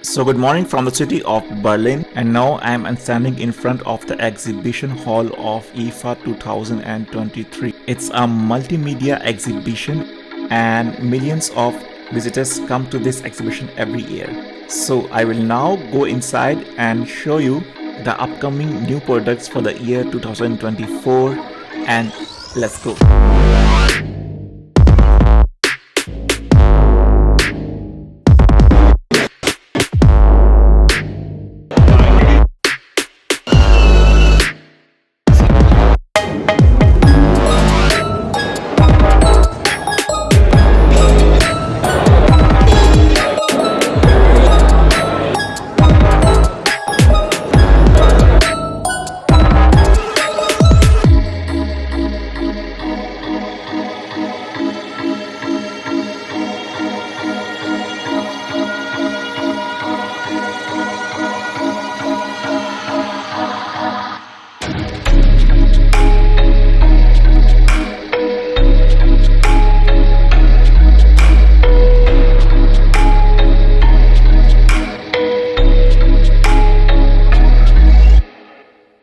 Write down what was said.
So good morning from the city of Berlin, and now I am standing in front of the exhibition hall of IFA 2023. It's a multimedia exhibition and millions of visitors come to this exhibition every year. So I will now go inside and show you the upcoming new products for the year 2024, and let's go.